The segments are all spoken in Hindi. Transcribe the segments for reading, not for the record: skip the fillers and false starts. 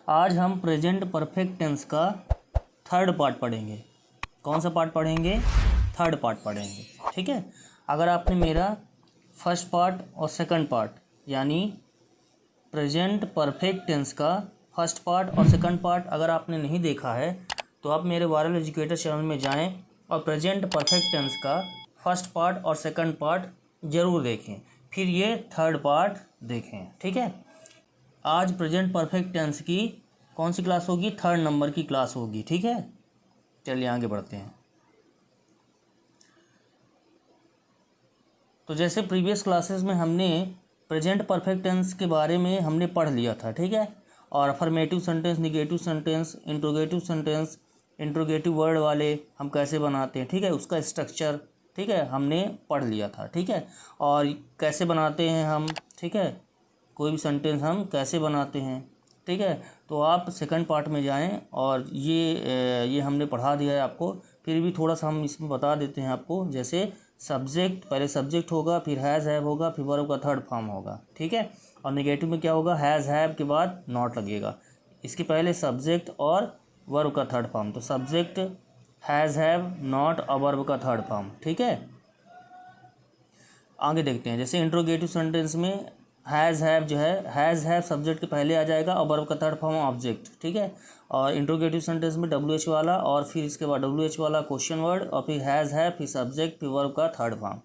आज हम प्रेजेंट परफेक्ट टेंस का थर्ड पार्ट पढ़ेंगे। कौन सा पार्ट पढ़ेंगे? थर्ड पार्ट पढ़ेंगे, ठीक है। अगर आपने मेरा फर्स्ट पार्ट और सेकंड पार्ट यानी प्रेजेंट परफेक्ट टेंस का फर्स्ट पार्ट और सेकंड पार्ट अगर आपने नहीं देखा है तो आप मेरे वायरल एजुकेटर चैनल में जाएं और प्रेजेंट परफेक्ट टेंस का फर्स्ट पार्ट और सेकंड पार्ट ज़रूर देखें, फिर ये थर्ड पार्ट देखें, ठीक है। आज प्रेजेंट परफेक्ट टेंस की कौन सी क्लास होगी? थर्ड नंबर की क्लास होगी, ठीक है। चलिए आगे बढ़ते हैं। तो जैसे प्रीवियस क्लासेस में हमने प्रेजेंट परफेक्ट टेंस के बारे में हमने पढ़ लिया था, ठीक है। और affirmative sentence, negative sentence, interrogative sentence, interrogative word वाले हम कैसे बनाते हैं, ठीक है, उसका स्ट्रक्चर, ठीक है, हमने पढ़ लिया था, ठीक है। और कैसे बनाते हैं हम, ठीक है, कोई भी सेंटेंस हम कैसे बनाते हैं, ठीक है। तो आप सेकंड पार्ट में जाएं और ये हमने पढ़ा दिया है आपको। फिर भी थोड़ा सा हम इसमें बता देते हैं आपको। जैसे सब्जेक्ट, पहले सब्जेक्ट होगा, फिर हैज़ हैव होगा, फिर वर्ब का थर्ड फॉर्म होगा, ठीक है। और नेगेटिव में क्या होगा? हैज़ हैव के बाद नॉट लगेगा। इसके पहले सब्जेक्ट और वर्ब का थर्ड फॉर्म, तो सब्जेक्ट, हैज़ हैव, नॉट और वर्ब का थर्ड फॉर्म, ठीक है। आगे देखते हैं। जैसे इंट्रोगेटिव सेंटेंस में हैज़ हैव जो है, हैज़ हैव सब्जेक्ट के पहले आ जाएगा और वर्ब का थर्ड फॉर्म ऑब्जेक्ट, ठीक है। और इंट्रोगेटिव सेंटेंस में WH वाला और फिर इसके बाद WH वाला क्वेश्चन वर्ड और फिर हैज़ हैव, फिर सब्जेक्ट, फिर वर्ब का थर्ड फॉर्म।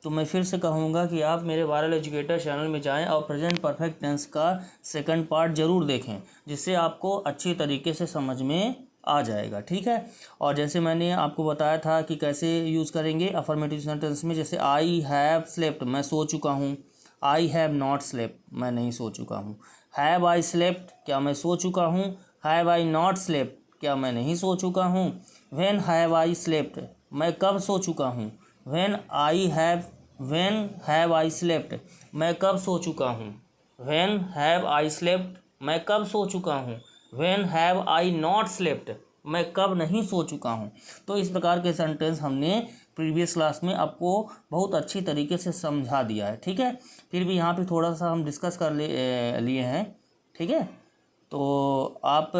तो मैं फिर से कहूँगा कि आप मेरे वायरल एजुकेटर चैनल में जाएं और प्रेजेंट परफेक्ट टेंस का सेकंड पार्ट ज़रूर देखें, जिससे आपको अच्छी तरीके से समझ में आ जाएगा, ठीक है। और जैसे मैंने आपको बताया था कि कैसे यूज़ करेंगे अफर्मेटिव सेंटेंस में, जैसे आई हैव स्लेप्ट, मैं सो चुका हूँ। आई हैव नॉट स्लेप्ट, मैं नहीं सो चुका हूँ। हैव आई स्लेप्ट, क्या मैं सो चुका हूँ? हैव आई नॉट स्लेप्ट, क्या मैं नहीं सो चुका हूँ? व्हेन हैव आई स्लेप्ट, मैं कब सो चुका हूँ? व्हेन हैव आई स्लेप्ट, मैं कब सो चुका हूँ? व्हेन हैव आई स्लेप्ट, मैं कब सो चुका हूँ? When have I not slept, मैं कब नहीं सो चुका हूँ। तो इस प्रकार के सेंटेंस हमने प्रीवियस क्लास में आपको बहुत अच्छी तरीके से समझा दिया है, ठीक है। फिर भी यहाँ पे थोड़ा सा हम डिस्कस कर लिए हैं, ठीक है। तो आप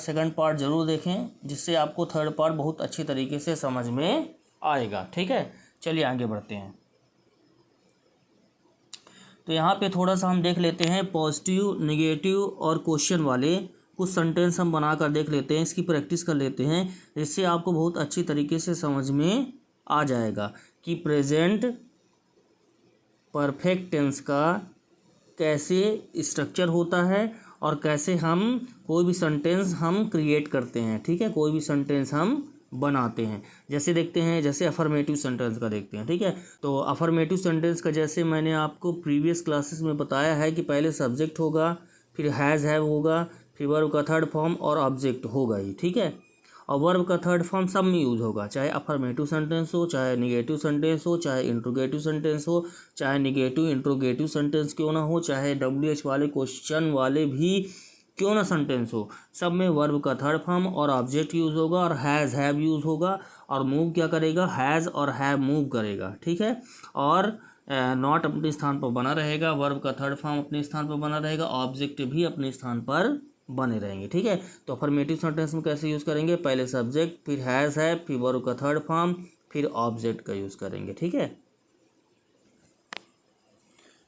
सेकंड पार्ट ज़रूर देखें, जिससे आपको थर्ड पार्ट बहुत अच्छी तरीके से समझ में आएगा, ठीक है। चलिए आगे बढ़ते हैं। तो यहाँ पे थोड़ा सा हम देख लेते हैं पॉजिटिव, निगेटिव और क्वेश्चन वाले कुछ सेंटेंस हम बना कर देख लेते हैं, इसकी प्रैक्टिस कर लेते हैं, जिससे आपको बहुत अच्छी तरीके से समझ में आ जाएगा कि प्रेजेंट परफेक्ट टेंस का कैसे स्ट्रक्चर होता है और कैसे हम कोई भी सेंटेंस हम क्रिएट करते हैं, ठीक है, कोई भी सेंटेंस हम बनाते हैं। जैसे देखते हैं, जैसे अफर्मेटिव सेंटेंस का देखते हैं, ठीक है। तो अफर्मेटिव सेंटेंस का जैसे मैंने आपको प्रीवियस क्लासेस में बताया है कि पहले सब्जेक्ट होगा, फिर हैज़ हैव होगा, फिर वर्ब का थर्ड फॉर्म और ऑब्जेक्ट होगा ही, ठीक है। और वर्ब का थर्ड फॉर्म सब में यूज़ होगा, चाहे अफर्मेटिव सेंटेंस हो, चाहे निगेटिव सेंटेंस हो, चाहे इंट्रोगेटिव सेंटेंस हो, चाहे निगेटिव इंट्रोगेटिव सेंटेंस क्यों ना हो, चाहे WH वाले क्वेश्चन वाले भी क्यों ना सेंटेंस हो, सब में वर्ब का थर्ड फॉर्म और ऑब्जेक्ट यूज़ होगा और हैज़ हैव यूज़ होगा। और मूव क्या करेगा? हैज़ और हैव मूव करेगा, ठीक है। और नॉट अपने स्थान पर बना रहेगा, वर्ब का थर्ड फॉर्म अपने स्थान पर बना रहेगा, ऑब्जेक्ट भी अपने स्थान पर बने रहेंगे, ठीक है। तो अफर्मेटिव सेंटेंस में कैसे यूज़ करेंगे? पहले सब्जेक्ट, फिर हैज़ हैव, फिर वर्ब का थर्ड फॉर्म, फिर ऑब्जेक्ट का यूज़ करेंगे, ठीक है।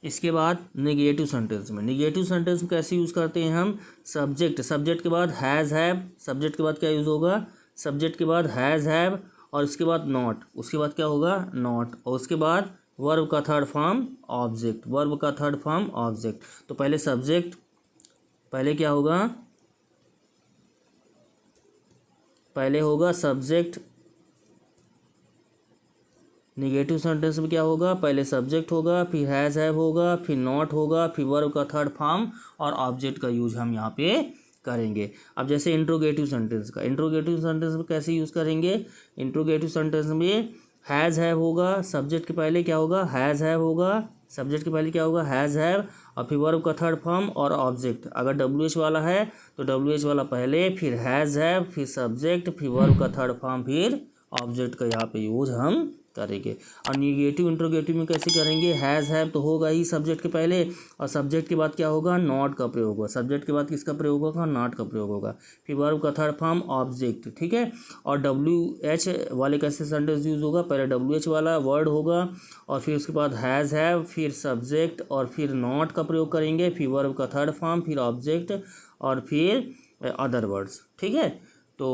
इसके बाद निगेटिव सेंटेंस में, निगेटिव सेंटेंस में कैसे यूज़ करते हैं हम? सब्जेक्ट, सब्जेक्ट के बाद हैज़ हैव, सब्जेक्ट के बाद क्या यूज़ होगा? सब्जेक्ट के बाद हैज़ हैव और उसके बाद नॉट, उसके बाद क्या होगा? नॉट, और उसके बाद वर्ब का थर्ड फॉर्म ऑब्जेक्ट, वर्ब का थर्ड फॉर्म ऑब्जेक्ट। तो पहले सब्जेक्ट, पहले क्या होगा? पहले होगा सब्जेक्ट। निगेटिव सेंटेंस में क्या होगा? पहले सब्जेक्ट होगा, फिर हैज़ हैव होगा, फिर नॉट होगा, फिर वर्ब का थर्ड फॉर्म और ऑब्जेक्ट का यूज हम यहाँ पे करेंगे। अब जैसे इंट्रोगेटिव सेंटेंस का, इंट्रोगेटिव सेंटेंस में कैसे यूज़ करेंगे? इंट्रोगेटिव सेंटेंस में हैज़ हैव होगा, सब्जेक्ट के पहले क्या होगा? हैज़ हैव होगा, सब्जेक्ट के पहले क्या होगा? हैज़ हैव और फिर वर्ब का थर्ड फॉर्म और ऑब्जेक्ट। अगर WH वाला है तो WH वाला पहले, फिर हैज़ हैव, फिर सब्जेक्ट, फिर वर्ब का थर्ड फॉर्म, फिर ऑब्जेक्ट का यहाँ पे यूज हम करेंगे। और निगेटिव इंट्रोगेटिव में कैसे करेंगे, हैज़ हैव तो होगा ही सब्जेक्ट के पहले, और सब्जेक्ट के बाद क्या होगा, नॉट का प्रयोग होगा। सब्जेक्ट के बाद किसका प्रयोग होगा, नॉट का प्रयोग होगा। फिर वर्ब का थर्ड फॉर्म ऑब्जेक्ट, ठीक है। और WH वाले कैसे सेंटेंस यूज होगा, पहले WH वाला वर्ड होगा और फिर उसके बाद हैज़ हैव, फिर सब्जेक्ट और फिर नॉट का प्रयोग करेंगे, फिर वर्ब का थर्ड फॉर्म, फिर ऑब्जेक्ट और फिर अदर वर्ड्स, ठीक है। तो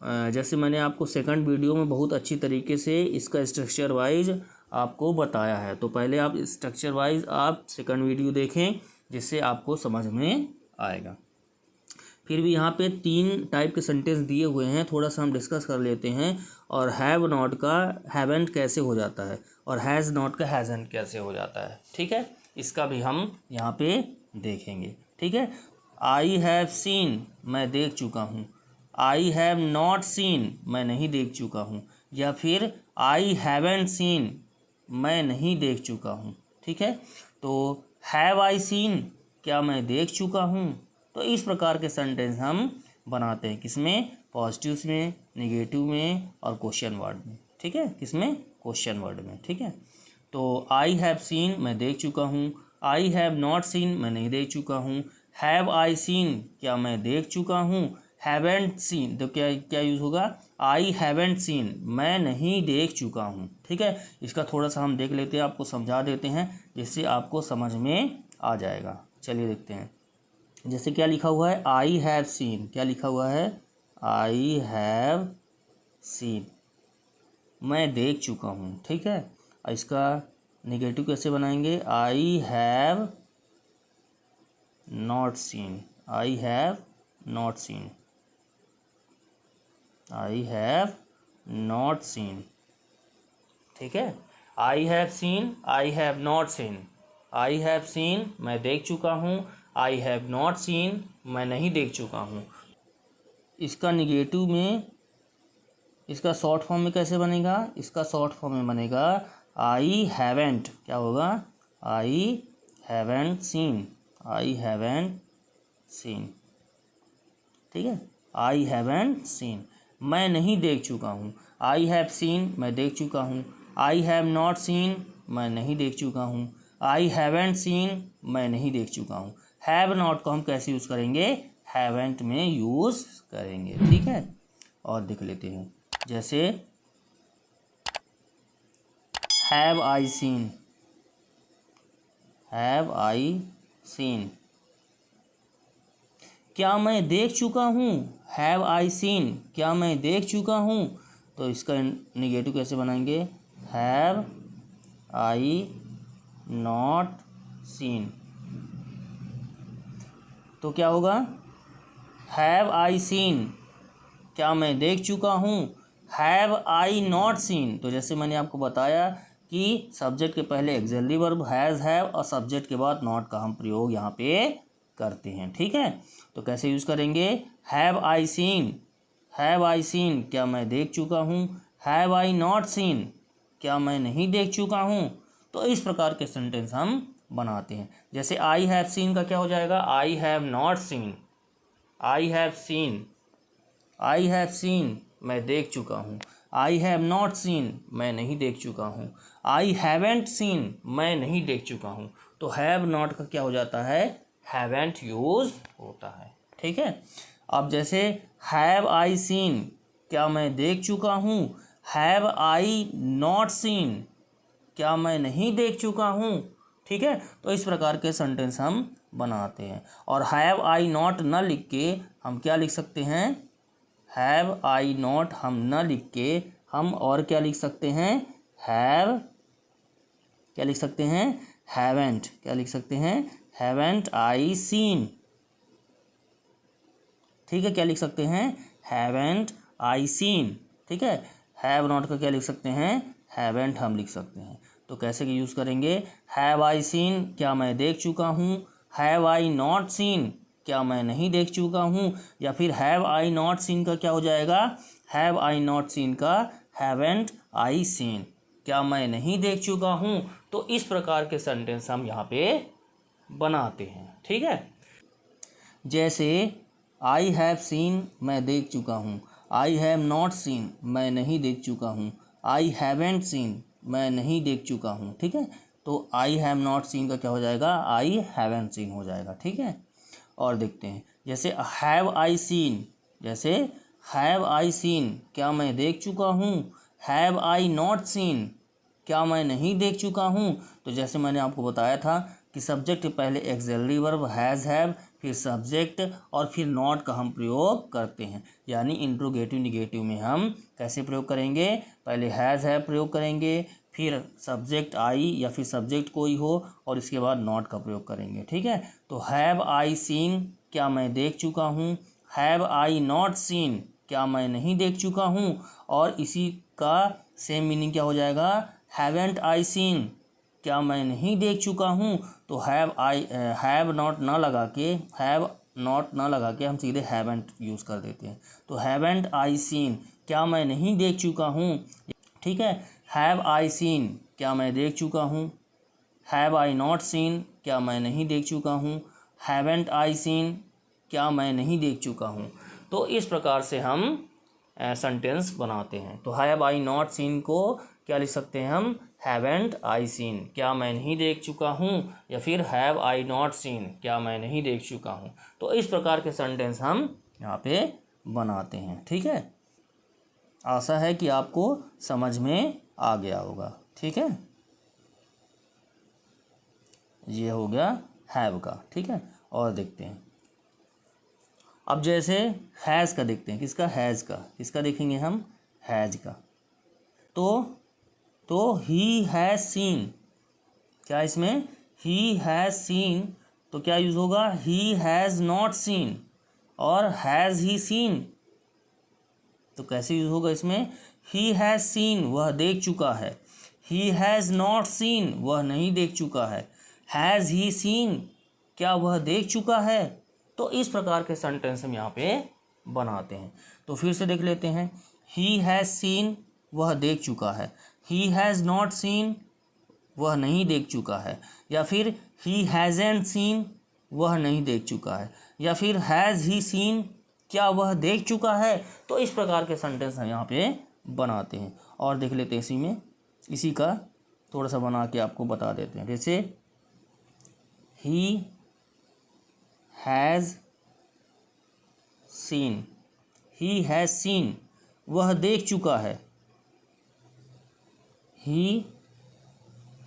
जैसे मैंने आपको सेकंड वीडियो में बहुत अच्छी तरीके से इसका स्ट्रक्चर वाइज आपको बताया है, तो पहले आप स्ट्रक्चर वाइज आप सेकंड वीडियो देखें जिससे आपको समझ में आएगा। फिर भी यहाँ पे 3 टाइप के सेंटेंस दिए हुए हैं, थोड़ा सा हम डिस्कस कर लेते हैं। और हैव नॉट का हैवेंट कैसे हो जाता है और हैज़ नॉट का हैज़ेंट कैसे हो जाता है, ठीक है, इसका भी हम यहाँ पे देखेंगे, ठीक है। आई हैव सीन, मैं देख चुका हूँ। आई हैव नॉट सीन, मैं नहीं देख चुका हूँ। या फिर आई हैवेंट सीन, मैं नहीं देख चुका हूँ, ठीक है। तो हैव आई सीन, क्या मैं देख चुका हूँ। तो इस प्रकार के सेंटेंस हम बनाते हैं, किसमें, पॉजिटिव्स में, निगेटिव में और क्वेश्चन वर्ड में, ठीक है, किसमें, क्वेश्चन वर्ड में, ठीक है। तो आई हैव सीन, मैं देख चुका हूँ। आई हैव नॉट सीन, मैं नहीं देख चुका हूँ। हैव आई सीन, क्या मैं देख चुका हूँ। हैवेंट सीन, तो क्या क्या यूज़ होगा, आई हैवेंट सीन, मैं नहीं देख चुका हूँ, ठीक है। इसका थोड़ा सा हम देख लेते हैं, आपको समझा देते हैं जिससे आपको समझ में आ जाएगा। चलिए देखते हैं। जैसे क्या लिखा हुआ है, आई हैव सीन, क्या लिखा हुआ है, आई हैव सीन, मैं देख चुका हूँ, ठीक है। इसका निगेटिव कैसे बनाएंगे, I have not seen, I have not seen, I have not seen, ठीक है। I have seen, I have not seen. I have seen, मैं देख चुका हूँ। आई हैव नॉट सीन, मैं नहीं देख चुका हूँ। इसका निगेटिव में, इसका शॉर्ट फॉर्म में कैसे बनेगा, इसका शॉर्ट फॉर्म में बनेगा आई हैवेंट, क्या होगा, I haven't seen, I haven't seen, ठीक है। आई हैवेंट सीन, मैं नहीं देख चुका हूँ। आई हैव सीन, मैं देख चुका हूँ। आई हैव नॉट सीन, मैं नहीं देख चुका हूँ। आई हैवेंट सीन, मैं नहीं देख चुका हूँ। हैव नॉट को हम कैसे यूज़ करेंगे, हैवेंट में यूज़ करेंगे, ठीक है। और देख लेते हैं, जैसे have I seen, have I seen, क्या मैं देख चुका हूँ। हैव आई सीन, क्या मैं देख चुका हूँ। तो इसका निगेटिव कैसे बनाएंगे, हैव आई नॉट सीन, तो क्या होगा, हैव आई सीन, क्या मैं देख चुका हूँ। हैव आई नॉट सीन, तो जैसे मैंने आपको बताया कि सब्जेक्ट के पहले एक्सिलरी वर्ब हैज़ हैव और सब्जेक्ट के बाद नॉट का हम प्रयोग यहाँ पे करते हैं, ठीक है। तो कैसे यूज़ करेंगे, have I seen, have I seen, क्या मैं देख चुका हूँ। हैव आई नॉट सीन, क्या मैं नहीं देख चुका हूँ। तो इस प्रकार के सेंटेंस हम बनाते हैं। जैसे आई हैव सीन का क्या हो जाएगा, I have not seen, I have seen, I have seen, मैं देख चुका हूँ। आई हैव नॉट सीन, मैं नहीं देख चुका हूँ। आई हैवेंट सीन, मैं नहीं देख चुका हूँ। तो हैव नॉट का क्या हो जाता है, हैवेंट यूज होता है, ठीक है। अब जैसे हैव आई सीन, क्या मैं देख चुका हूँ। हैव आई नॉट सीन, क्या मैं नहीं देख चुका हूँ, ठीक है। तो इस प्रकार के सेंटेंस हम बनाते हैं। और हैव आई नॉट न लिख के हम क्या लिख सकते हैं, हैव आई नॉट हम न लिख के हम और क्या लिख सकते हैं, हैव, क्या लिख सकते हैं, हैवेंट, क्या लिख सकते हैं, हैवेंट आई सीन, ठीक है। क्या लिख सकते हैं, हैवेंट आई सीन, ठीक है। हैव नॉट का क्या लिख सकते हैं, हैवेंट हम लिख सकते हैं। तो कैसे यूज़ करेंगे, हैव आई सीन, क्या मैं देख चुका हूँ। हैव आई नॉट सीन, क्या मैं नहीं देख चुका हूँ। या फिर हैव आई नॉट सीन का क्या हो जाएगा, हैव आई नॉट सीन का हैवेंट आई सीन, क्या मैं नहीं देख चुका हूँ। तो इस प्रकार के सेंटेंस हम यहाँ पे बनाते हैं, ठीक है। जैसे आई हैव सीन, मैं देख चुका हूँ। आई हैव नॉट सीन, मैं नहीं देख चुका हूँ। आई हैवेंट सीन, मैं नहीं देख चुका हूँ, ठीक है। तो आई हैव नॉट सीन का क्या हो जाएगा, आई हैवेंट सीन हो जाएगा, ठीक है। और देखते हैं जैसे हैव आई सीन, जैसे हैव आई सीन क्या मैं देख चुका हूँ, हैव आई नॉट सीन क्या मैं नहीं देख चुका हूँ। तो जैसे मैंने आपको बताया था कि सब्जेक्ट के पहले एक्सिलरी वर्ब हैज़ हैव, फिर सब्जेक्ट और फिर नॉट का हम प्रयोग करते हैं। यानी इंट्रोगेटिव निगेटिव में हम कैसे प्रयोग करेंगे, पहले हैज़ हैव प्रयोग करेंगे, फिर सब्जेक्ट आई या फिर सब्जेक्ट कोई हो और इसके बाद नॉट का प्रयोग करेंगे, ठीक है। तो हैव आई सीन क्या मैं देख चुका हूँ, हैव आई नॉट सीन क्या मैं नहीं देख चुका हूँ। और इसी का सेम मीनिंग क्या हो जाएगा, हैवेंट आई सीन क्या मैं नहीं देख चुका हूँ। तो हैव नॉट ना लगा के, हैव नॉट ना लगा के हम सीधे हैवेंट यूज़ कर देते हैं। तो हैवेंट आई सीन क्या मैं नहीं देख चुका हूँ, ठीक है। हैव आई सीन क्या मैं देख चुका हूँ, हैव आई नॉट सीन क्या मैं नहीं देख चुका हूँ, हैवेंट आई सीन क्या मैं नहीं देख चुका हूँ। तो इस प्रकार से हम सेंटेंस बनाते हैं। तो हैव आई नॉट सीन को क्या लिख सकते हैं हम, हैवेंट आई सीन क्या मैं नहीं देख चुका हूँ, या फिर हैव आई नॉट सीन क्या मैं नहीं देख चुका हूँ। तो इस प्रकार के सेंटेंस हम यहाँ पे बनाते हैं, ठीक है। आशा है कि आपको समझ में आ गया होगा, ठीक है। ये हो गया हैव का, ठीक है। और देखते हैं अब जैसे हैज़ का देखते हैं, किसका, हैज़ का, किसका देखेंगे हम, हैज़ का। तो ही हैज़ सीन, क्या इसमें ही हैज़ सीन, तो क्या यूज़ होगा, ही हैज़ नॉट सीन। और हैज़ ही सीन तो कैसे यूज़ होगा इसमें, ही हैज़ सीन वह देख चुका है, ही हैज़ नॉट सीन वह नहीं देख चुका है, हैज़ ही सीन क्या वह देख चुका है। तो इस प्रकार के सेंटेंस हम यहाँ पे बनाते हैं। तो फिर से देख लेते हैं, ही हैज़ सीन वह देख चुका है, ही हैज़ नॉट सीन वह नहीं देख चुका है, या फिर ही हैज़ेंट सीन वह नहीं देख चुका है, या फिर हैज़ ही सीन क्या वह देख चुका है। तो इस प्रकार के सेंटेंस हम यहाँ पे बनाते हैं। और देख लेते हैं इसी का थोड़ा सा बना के आपको बता देते हैं। जैसे he has seen, he has seen वह देख चुका है, he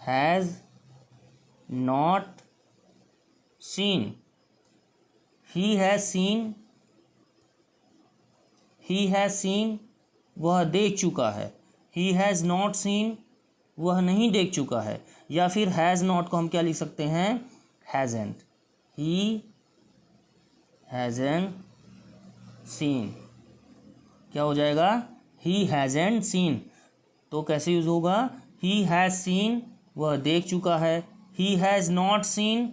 has not scene, he has seen, he has seen वह देख चुका है, ही हैज़ नॉट सीन वह नहीं देख चुका है। या फिर हैज़ नॉट को हम क्या लिख सकते हैं, हैज़ेंट, ही हैज़ेंट सीन क्या हो जाएगा, ही हैज़ेंट सीन। तो कैसे यूज़ होगा, ही हैज़ सीन वह देख चुका है, ही हैज़ नॉट सीन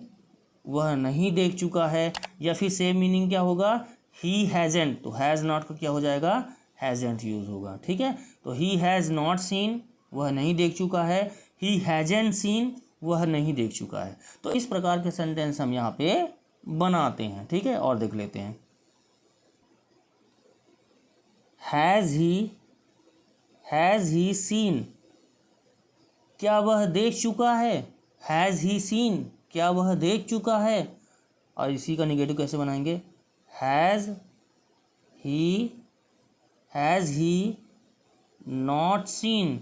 वह नहीं देख चुका है। या फिर सेम मीनिंग क्या होगा, ही हैज़ेंट, तो हैज़ नॉट का क्या हो जाएगा, हैज़ेंट यूज़ होगा, ठीक है। तो ही हैज़ नॉट सीन वह नहीं देख चुका है, ही हैज़ेंट सीन वह नहीं देख चुका है। तो इस प्रकार के सेंटेंस हम यहाँ पे बनाते हैं, ठीक है। और देख लेते हैं, हैज़ ही सीन क्या वह देख चुका है, हैज़ ही सीन क्या वह देख चुका है। और इसी का निगेटिव कैसे बनाएंगे, has he not seen,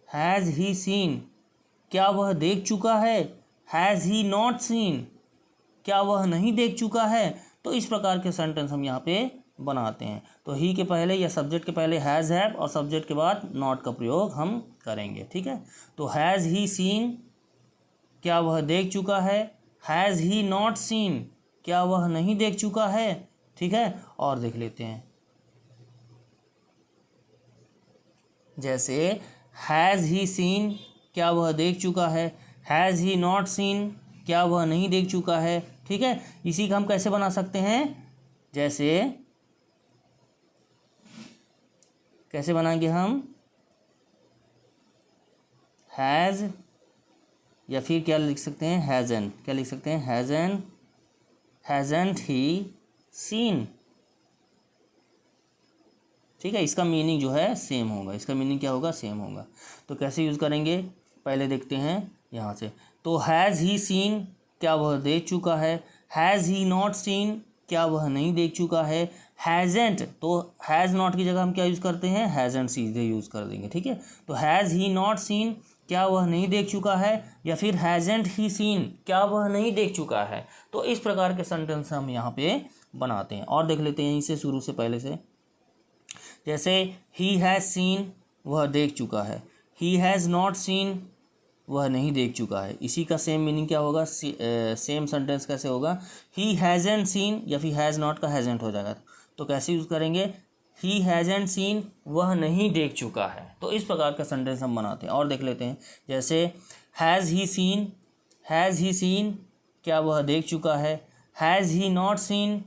has he seen क्या वह देख चुका है, हैज़ ही नॉट सीन क्या वह नहीं देख चुका है। तो इस प्रकार के सेंटेंस हम यहाँ पे बनाते हैं। तो ही के पहले या सब्जेक्ट के पहले हैज़ हैव और सब्जेक्ट के बाद नॉट का प्रयोग हम करेंगे, ठीक है। तो हैज़ ही सीन क्या वह देख चुका है, हैज़ ही नॉट सीन क्या वह नहीं देख चुका है, ठीक है। और देख लेते हैं, जैसे हैज़ ही सीन क्या वह देख चुका है, हैज़ ही नॉट सीन क्या वह नहीं देख चुका है, ठीक है। इसी का हम कैसे बना सकते हैं, जैसे कैसे बनाएंगे हम, हैज़ या फिर क्या लिख सकते हैं, हैज़ेंट, क्या लिख सकते हैं, हैज़ेंट ही सीन ठीक है, इसका मीनिंग जो है सेम होगा, इसका मीनिंग क्या होगा, सेम होगा। तो कैसे यूज़ करेंगे, पहले देखते हैं यहाँ से। तो हैज़ ही सीन, क्या वह देख चुका है। हैज़ ही नॉट सीन, क्या वह नहीं देख चुका है। हैज़ेंट, तो हैज़ नॉट की जगह हम क्या यूज़ करते हैं, हैज़ेंट सीधे यूज़ कर देंगे, ठीक है। तो हैज़ ही नॉट सीन, क्या वह नहीं देख चुका है, या फिर हैज़ेंट ही सीन, क्या वह नहीं देख चुका है। तो इस प्रकार के सेंटेंस हम यहाँ पे बनाते हैं। और देख लेते हैं इसे शुरू से, पहले से। जैसे ही हैज़ सीन, वह देख चुका है। ही हैज़ नॉट सीन, वह नहीं देख चुका है। इसी का सेम मीनिंग क्या होगा, सेम सेंटेंस कैसे होगा, ही हैज़ेंट सीन, या फिर हैज़ नॉट का हैज़ेंट हो जाएगा। तो कैसे यूज़ करेंगे, ही हैज़ेंट सीन, वह नहीं देख चुका है। तो इस प्रकार का सेंटेंस हम बनाते हैं। और देख लेते हैं, जैसे has he seen, has he seen, क्या वह देख चुका है। हैज़ ही नॉट सीन,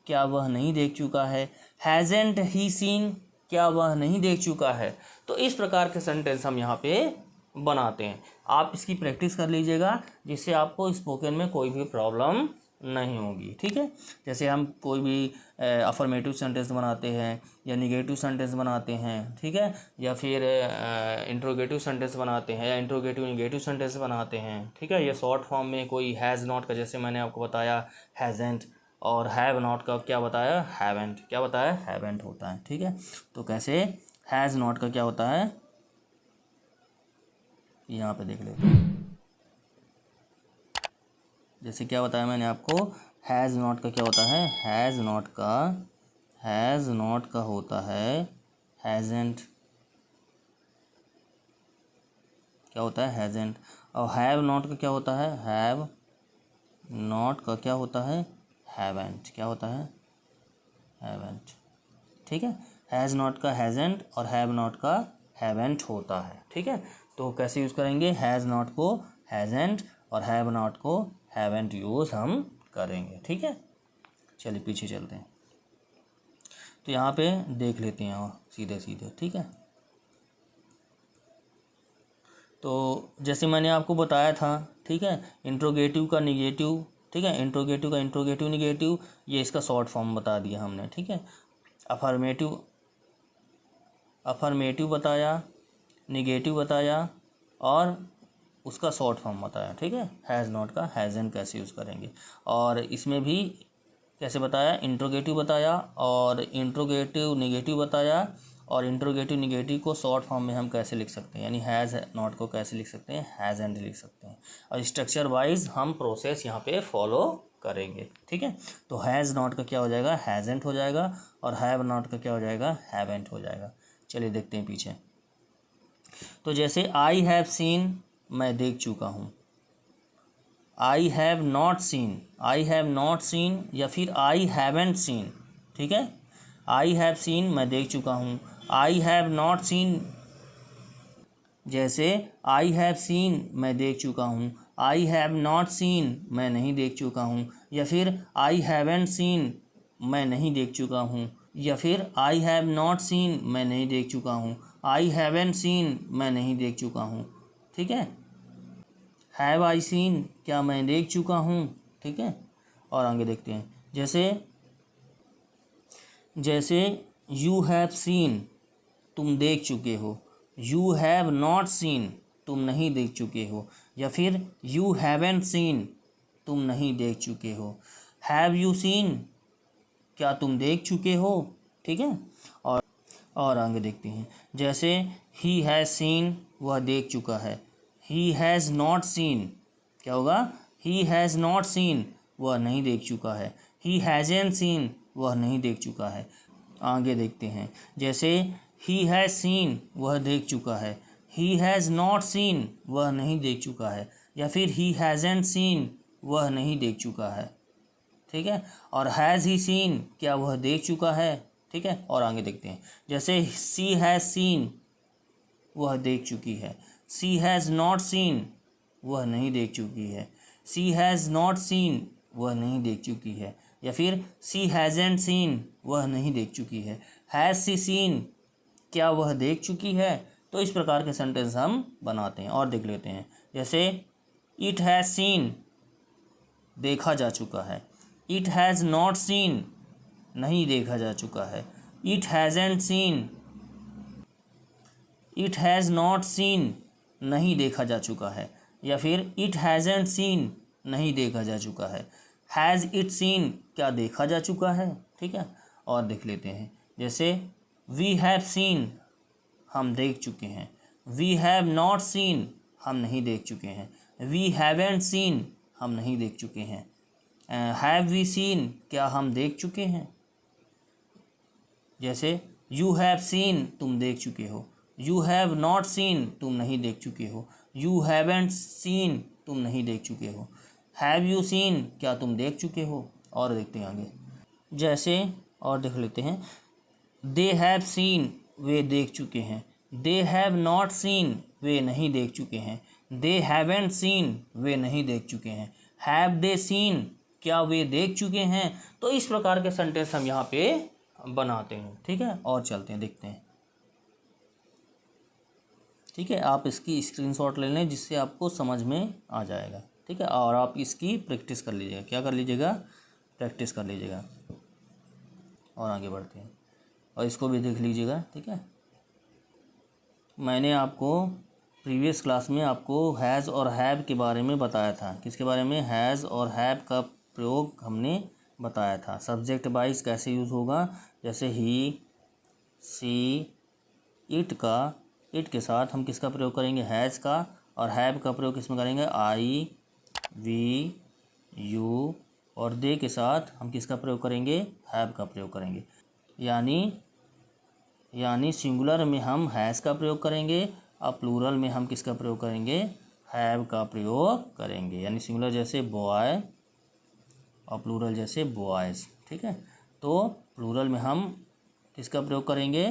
क्या वह नहीं देख चुका है। हैज़ेंट ही सीन, क्या वह नहीं देख चुका है। तो इस प्रकार के सेंटेंस हम यहाँ पे बनाते हैं। आप इसकी प्रैक्टिस कर लीजिएगा, जिससे आपको स्पोकन में कोई भी प्रॉब्लम नहीं होगी, ठीक है। जैसे हम कोई भी अफर्मेटिव सेंटेंस बनाते हैं, या निगेटिव सेंटेंस बनाते हैं, ठीक है, या फिर इंट्रोगेटिव सेंटेंस बनाते हैं, या इंट्रोगेटिव निगेटिव सेंटेंस बनाते हैं, ठीक है। या शॉर्ट फॉर्म में कोई हैज़ नॉट का, जैसे मैंने आपको बताया हैज़ेंट, और हैव नॉट का क्या बताया, हैवेंट, क्या बताया, हैवेंट होता है, ठीक है। तो कैसे हैज़ नॉट का क्या होता है, यहाँ पे देख लेते हैं। जैसे क्या बताया मैंने आपको, हैज़ नॉट का क्या होता है, हैज़ नॉट का होता है हैज़ेंट, क्या होता है, हैज़ेंट। और हैव नॉट का क्या होता है, हैव नॉट का क्या होता है, हैवेंट, क्या होता है, हैवेंट, ठीक है। हैज़ नॉट का हैज़ेंट और हैव नॉट का हैवेंट होता है, ठीक है। तो कैसे यूज़ करेंगे, हैज़ नॉट को हैज़ेंट और हैव नॉट को हैवेंट यूज़ हम करेंगे, ठीक है। चलिए पीछे चलते हैं। तो यहाँ पे देख लेते हैं और सीधे सीधे, ठीक है। तो जैसे मैंने आपको बताया था, ठीक है, इंट्रोगेटिव का निगेटिव, ठीक है, इंट्रोगेटिव का इंट्रोगेटिव निगेटिव, ये इसका शॉर्ट फॉर्म बता दिया हमने, ठीक है। अफर्मेटिव बताया, निगेटिव बताया, और उसका शॉर्ट फॉर्म बताया, ठीक है। हैज़ नॉट का हैज़ेंट कैसे यूज़ करेंगे, और इसमें भी कैसे बताया, इंट्रोगेटिव बताया, और इंट्रोगेटिव निगेटिव बताया, और इंट्रोगेटिव निगेटिव को शॉर्ट फॉर्म में हम कैसे लिख सकते हैं, यानी हैज़ नॉट को कैसे लिख सकते हैं, हैज़ेंट लिख सकते हैं। और स्ट्रक्चर वाइज हम प्रोसेस यहाँ पे फॉलो करेंगे, ठीक है। तो हैज़ नॉट का क्या हो जाएगा, हैज़ेंट हो जाएगा, और हैव नॉट का क्या हो जाएगा, हैवेंट हो जाएगा। चलिए देखते हैं पीछे। तो जैसे आई हैव सीन, मैं देख चुका हूँ। आई हैव नॉट सीन, या फिर आई हैवेंट सीन, ठीक है। आई हैव सीन, मैं देख चुका हूँ। आई हैव नॉट सीन, जैसे आई हैव सीन, मैं देख चुका हूँ। आई हैव नॉट सीन, मैं नहीं देख चुका हूँ। या फिर आई हैवेंट सीन, मैं नहीं देख चुका हूँ। या फिर आई हैव नॉट सीन, मैं नहीं देख चुका हूँ। आई हैवेंट सीन, मैं नहीं देख चुका हूँ, ठीक है। हैव आई सीन, क्या मैं देख चुका हूँ, ठीक है। और आगे देखते हैं, जैसे यू हैव सीन, तुम देख चुके हो। यू हैव नॉट सीन, तुम नहीं देख चुके हो। या फिर यू हैवेंट सीन, तुम नहीं देख चुके हो। हैव यू सीन, क्या तुम देख चुके हो, ठीक है। और आगे देखते हैं, जैसे ही हैज़ सीन, वह देख चुका है। ही हैज़ नॉट सीन, क्या होगा, ही हैज़ नॉट सीन, वह नहीं देख चुका है। ही हैज़ेंट सीन, वह नहीं देख चुका है। आगे देखते हैं, जैसे ही हैज़ सीन, वह देख चुका है। ही हैज़ नॉट सीन, वह नहीं देख चुका है। या फिर ही हैज़ेंट सीन, वह नहीं देख चुका है, ठीक है। और हैज़ ही सीन, क्या वह देख चुका है, ठीक है। और आगे देखते हैं, जैसे सी हैज़ सीन, वह देख चुकी है। सी हैज़ नॉट सीन, वह नहीं देख चुकी है। सी हैज़ नॉट सीन, वह नहीं देख चुकी है। या फिर सी हैज़ेंट सीन, वह नहीं देख चुकी है। हैज़ सी सीन, क्या वह देख चुकी है। तो इस प्रकार के सेंटेंस हम बनाते हैं। और देख लेते हैं, जैसे इट हैज़ सीन, देखा जा चुका है। इट हैज़ नॉट सीन, नहीं देखा जा चुका है। It hasn't seen, it has not seen, नहीं देखा जा चुका है, या फिर इट हैज़ेंट सीन, नहीं देखा जा चुका है। हैज़ इट सीन, क्या देखा जा चुका है, ठीक है। और देख लेते हैं, जैसे वी हैव सीन, हम देख चुके हैं। वी हैव नॉट सीन, हम नहीं देख चुके हैं। वी हैवेंट सीन, हम नहीं देख चुके हैं। हैव वी सीन, क्या हम देख चुके हैं। जैसे यू हैव सीन, तुम देख चुके हो। यू हैव नॉट सीन, तुम नहीं देख चुके हो। यू हैवेंट सीन, तुम नहीं देख चुके हो। हैव यू सीन, क्या तुम देख चुके हो। और देखते हैं आगे, जैसे और देख लेते हैं, दे हैव सीन, वे देख चुके हैं। दे हैव नॉट सीन, वे नहीं देख चुके हैं। दे हैवेंट सीन, वे नहीं देख चुके हैं। हैव दे सीन, क्या वे देख चुके हैं। तो इस प्रकार के सेंटेंस हम यहाँ पे बनाते हैं, ठीक है। और चलते हैं, देखते हैं, ठीक है। आप इसकी स्क्रीनशॉट ले लें जिससे आपको समझ में आ जाएगा, ठीक है। और आप इसकी प्रैक्टिस कर लीजिएगा, क्या कर लीजिएगा, प्रैक्टिस कर लीजिएगा। और आगे बढ़ते हैं, और इसको भी देख लीजिएगा, ठीक है। मैंने आपको प्रीवियस क्लास में आपको हैज़ और हैव के बारे में बताया था। किसके बारे में, हैज़ और हैव का प्रयोग हमने बताया था। सब्जेक्ट वाइज कैसे यूज़ होगा, जैसे ही, सी, इट का, इट के साथ हम किसका प्रयोग करेंगे, हैज़ का। और हैव का प्रयोग किसमें करेंगे, आई, वी, यू। और दे के साथ हम किसका प्रयोग करेंगे, हैव का प्रयोग करेंगे। यानी सिंगुलर में हम हैज़ का प्रयोग करेंगे और प्लूरल में हम किसका प्रयोग करेंगे, हैव का प्रयोग करेंगे। यानी सिंगुलर जैसे बॉय और प्लूरल जैसे बॉयज़, ठीक है। तो प्लूरल में हम किसका प्रयोग करेंगे,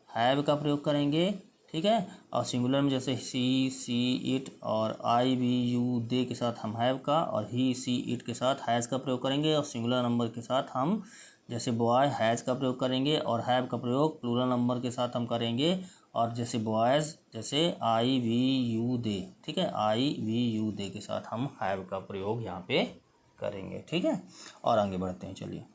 हैव का प्रयोग करेंगे, ठीक है। और सिंगुलर में जैसे सी, इट और आई, वी, यू, दे के साथ हम हैव का, और ही, सी, इट के साथ हैज़ का प्रयोग करेंगे। और सिंगुलर नंबर के साथ हम जैसे बॉय हैज़ का प्रयोग करेंगे, और हैव का प्रयोग प्लूरल नंबर के साथ हम करेंगे। और जैसे बॉयज़ जैसे आई, वी, यू, दे, ठीक है। आई, वी, यू, दे के साथ हम हैव का प्रयोग यहाँ पे करेंगे, ठीक है। और आगे बढ़ते हैं, चलिए।